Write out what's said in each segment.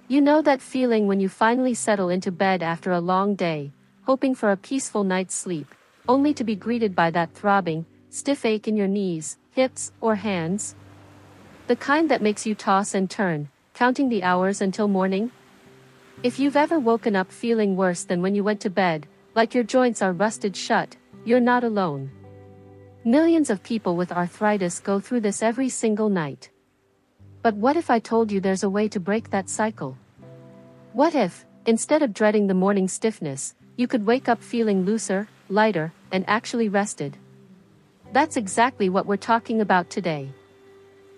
You know that feeling when you finally settle into bed after a long day, hoping for a peaceful night's sleep, only to be greeted by that throbbing, stiff ache in your knees, hips, or hands? The kind that makes you toss and turn, counting the hours until morning? If you've ever woken up feeling worse than when you went to bed, like your joints are rusted shut, you're not alone. Millions of people with arthritis go through this every single night. But what if I told you there's a way to break that cycle? What if, instead of dreading the morning stiffness, you could wake up feeling looser, lighter, and actually rested? That's exactly what we're talking about today.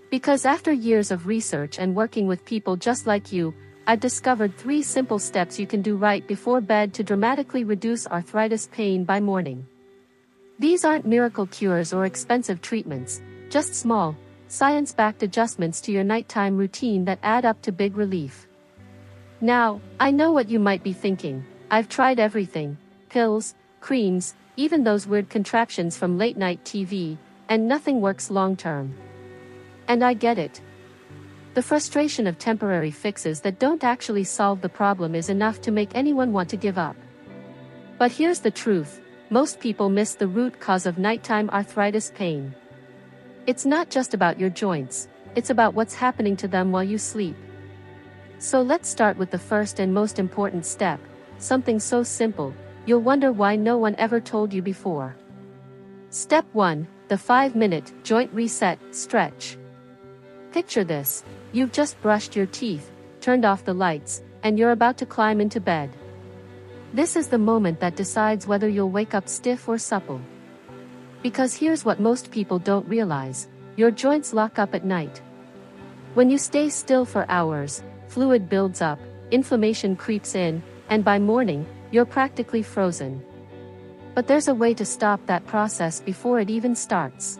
Because after years of research and working with people just like you, I've discovered 3 simple steps you can do right before bed to dramatically reduce arthritis pain by morning. These aren't miracle cures or expensive treatments, just small, science-backed adjustments to your nighttime routine that add up to big relief. Now, I know what you might be thinking. I've tried everything: pills, creams, even those weird contraptions from late-night TV, and nothing works long-term. And I get it. The frustration of temporary fixes that don't actually solve the problem is enough to make anyone want to give up. But here's the truth: most people miss the root cause of nighttime arthritis pain. It's not just about your joints, it's about what's happening to them while you sleep. So let's start with the first and most important step, something so simple, you'll wonder why no one ever told you before. Step 1, the 5-minute joint reset stretch. Picture this: you've just brushed your teeth, turned off the lights, and you're about to climb into bed. This is the moment that decides whether you'll wake up stiff or supple. Because here's what most people don't realize: your joints lock up at night. When you stay still for hours, fluid builds up, inflammation creeps in, and by morning, you're practically frozen. But there's a way to stop that process before it even starts.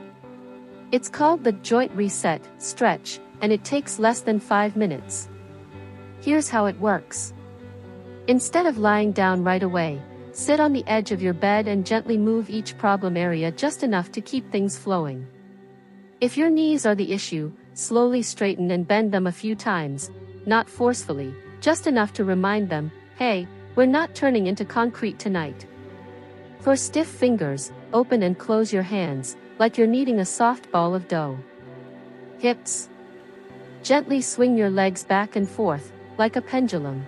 It's called the joint reset stretch, and it takes less than 5 minutes. Here's how it works. Instead of lying down right away, sit on the edge of your bed and gently move each problem area just enough to keep things flowing. If your knees are the issue, slowly straighten and bend them a few times, not forcefully, just enough to remind them, hey, we're not turning into concrete tonight. For stiff fingers, open and close your hands, like you're kneading a soft ball of dough. Hips. Gently swing your legs back and forth, like a pendulum.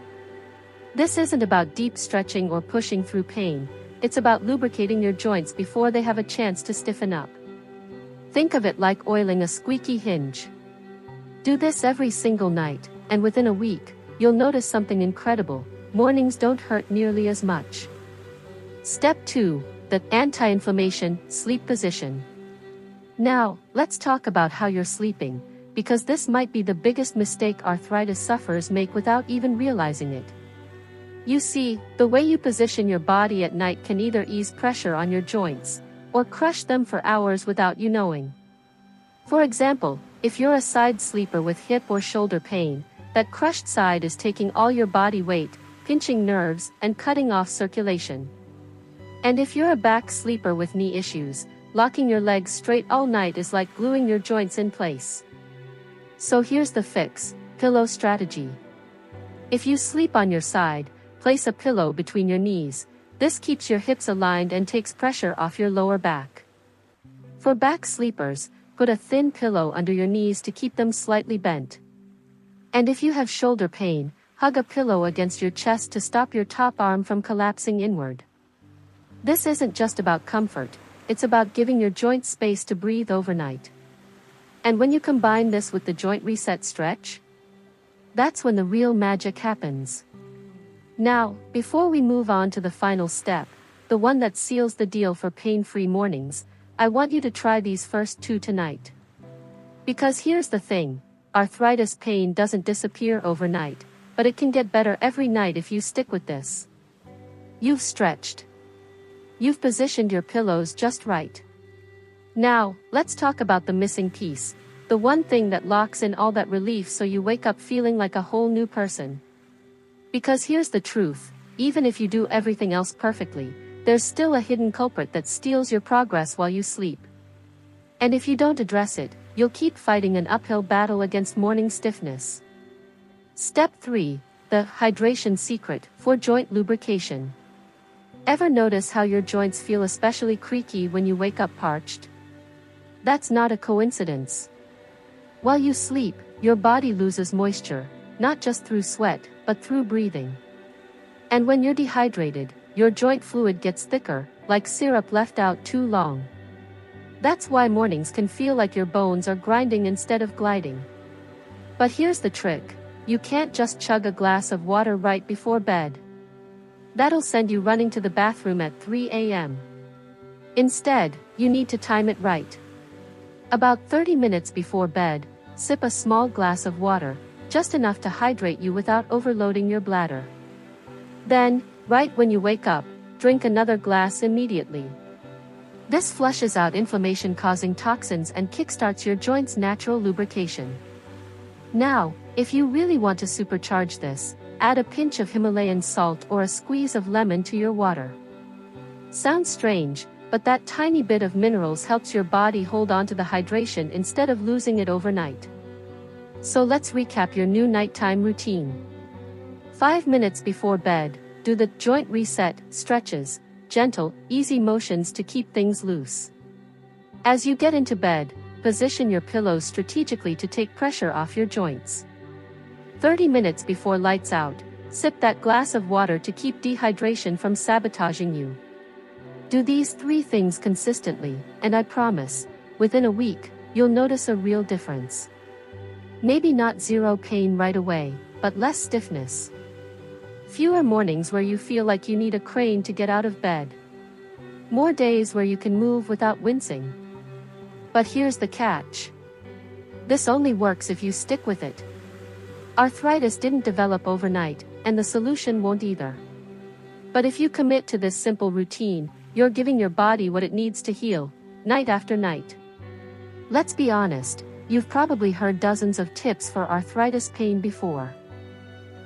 This isn't about deep stretching or pushing through pain, it's about lubricating your joints before they have a chance to stiffen up. Think of it like oiling a squeaky hinge. Do this every single night, and within a week, you'll notice something incredible: mornings don't hurt nearly as much. Step 2, the anti-inflammation sleep position. Now, let's talk about how you're sleeping, because this might be the biggest mistake arthritis sufferers make without even realizing it. You see, the way you position your body at night can either ease pressure on your joints, or crush them for hours without you knowing. For example, if you're a side sleeper with hip or shoulder pain, that crushed side is taking all your body weight, pinching nerves, and cutting off circulation. And if you're a back sleeper with knee issues, locking your legs straight all night is like gluing your joints in place. So here's the fix: pillow strategy. If you sleep on your side, place a pillow between your knees. This keeps your hips aligned and takes pressure off your lower back. For back sleepers, put a thin pillow under your knees to keep them slightly bent. And if you have shoulder pain, hug a pillow against your chest to stop your top arm from collapsing inward. This isn't just about comfort, it's about giving your joints space to breathe overnight. And when you combine this with the joint reset stretch, that's when the real magic happens. Now, before we move on to the final step, the one that seals the deal for pain-free mornings, I want you to try these first 2 tonight. Because here's the thing: arthritis pain doesn't disappear overnight, but it can get better every night if you stick with this. You've stretched. You've positioned your pillows just right. Now, let's talk about the missing piece, the one thing that locks in all that relief so you wake up feeling like a whole new person. Because here's the truth: even if you do everything else perfectly, there's still a hidden culprit that steals your progress while you sleep. And if you don't address it, you'll keep fighting an uphill battle against morning stiffness. Step 3, The hydration secret for joint lubrication. Ever notice how your joints feel especially creaky when you wake up parched? That's not a coincidence. While you sleep, your body loses moisture, not just through sweat, but through breathing. And when you're dehydrated, your joint fluid gets thicker, like syrup left out too long. That's why mornings can feel like your bones are grinding instead of gliding. But here's the trick. You can't just chug a glass of water right before bed. That'll send you running to the bathroom at 3 a.m. Instead, you need to time it right. About 30 minutes before bed, sip a small glass of water, just enough to hydrate you without overloading your bladder. Then, right when you wake up, drink another glass immediately. This flushes out inflammation-causing toxins and kickstarts your joints' natural lubrication. Now, if you really want to supercharge this, add a pinch of Himalayan salt or a squeeze of lemon to your water. Sounds strange, but that tiny bit of minerals helps your body hold on to the hydration instead of losing it overnight. So let's recap your new nighttime routine. 5 minutes before bed, do the joint reset stretches, gentle, easy motions to keep things loose. As you get into bed, position your pillows strategically to take pressure off your joints. 30 minutes before lights out, sip that glass of water to keep dehydration from sabotaging you. Do these 3 things consistently, and I promise, within a week, you'll notice a real difference. Maybe not zero pain right away, but less stiffness. Fewer mornings where you feel like you need a crane to get out of bed. More days where you can move without wincing. But here's the catch. This only works if you stick with it. Arthritis didn't develop overnight, and the solution won't either. But if you commit to this simple routine, you're giving your body what it needs to heal, night after night. Let's be honest, you've probably heard dozens of tips for arthritis pain before.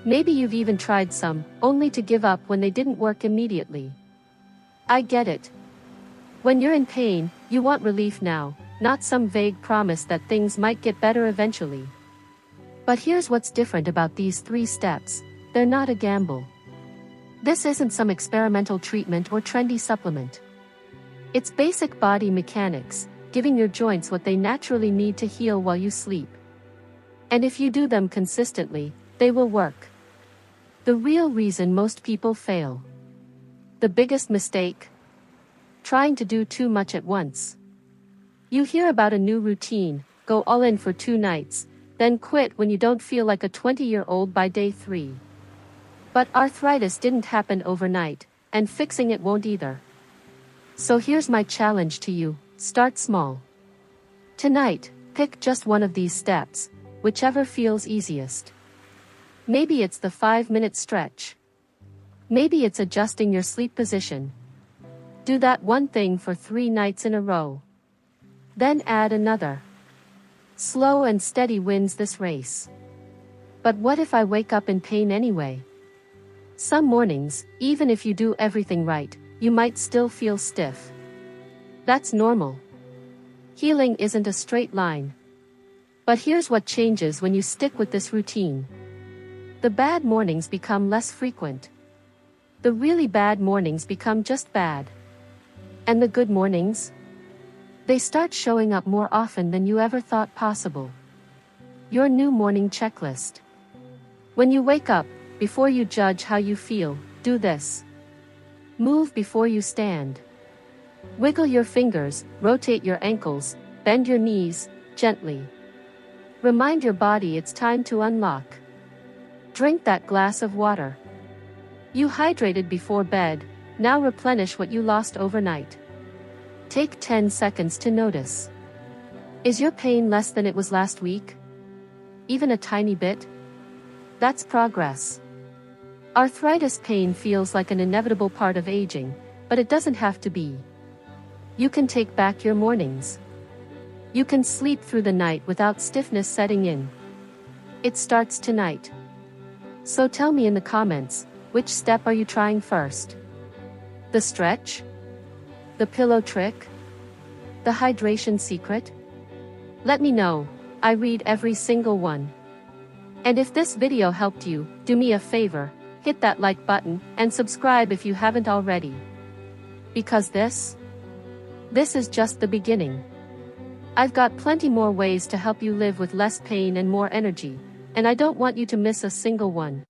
Maybe you've even tried some, only to give up when they didn't work immediately. I get it. When you're in pain, you want relief now, not some vague promise that things might get better eventually. But here's what's different about these 3 steps. They're not a gamble. This isn't some experimental treatment or trendy supplement. It's basic body mechanics, giving your joints what they naturally need to heal while you sleep. And if you do them consistently, they will work. The real reason most people fail. The biggest mistake? Trying to do too much at once. You hear about a new routine, go all in for 2 nights, then quit when you don't feel like a 20-year-old by day 3. But arthritis didn't happen overnight, and fixing it won't either. So here's my challenge to you, start small. Tonight, pick just one of these steps, whichever feels easiest. Maybe it's the 5-minute stretch. Maybe it's adjusting your sleep position. Do that one thing for 3 nights in a row. Then add another. Slow and steady wins this race. But what if I wake up in pain anyway? Some mornings, even if you do everything right, you might still feel stiff. That's normal. Healing isn't a straight line. But here's what changes when you stick with this routine. The bad mornings become less frequent. The really bad mornings become just bad. And the good mornings? They start showing up more often than you ever thought possible. Your new morning checklist. When you wake up, before you judge how you feel, do this. Move before you stand. Wiggle your fingers, rotate your ankles, bend your knees, gently. Remind your body it's time to unlock. Drink that glass of water. You hydrated before bed, now replenish what you lost overnight. Take 10 seconds to notice. Is your pain less than it was last week? Even a tiny bit? That's progress. Arthritis pain feels like an inevitable part of aging, but it doesn't have to be. You can take back your mornings. You can sleep through the night without stiffness setting in. It starts tonight. So tell me in the comments, which step are you trying first? The stretch? The pillow trick? The hydration secret? Let me know, I read every single one. And if this video helped you, do me a favor, hit that like button, and subscribe if you haven't already. Because this is just the beginning. I've got plenty more ways to help you live with less pain and more energy, and I don't want you to miss a single one.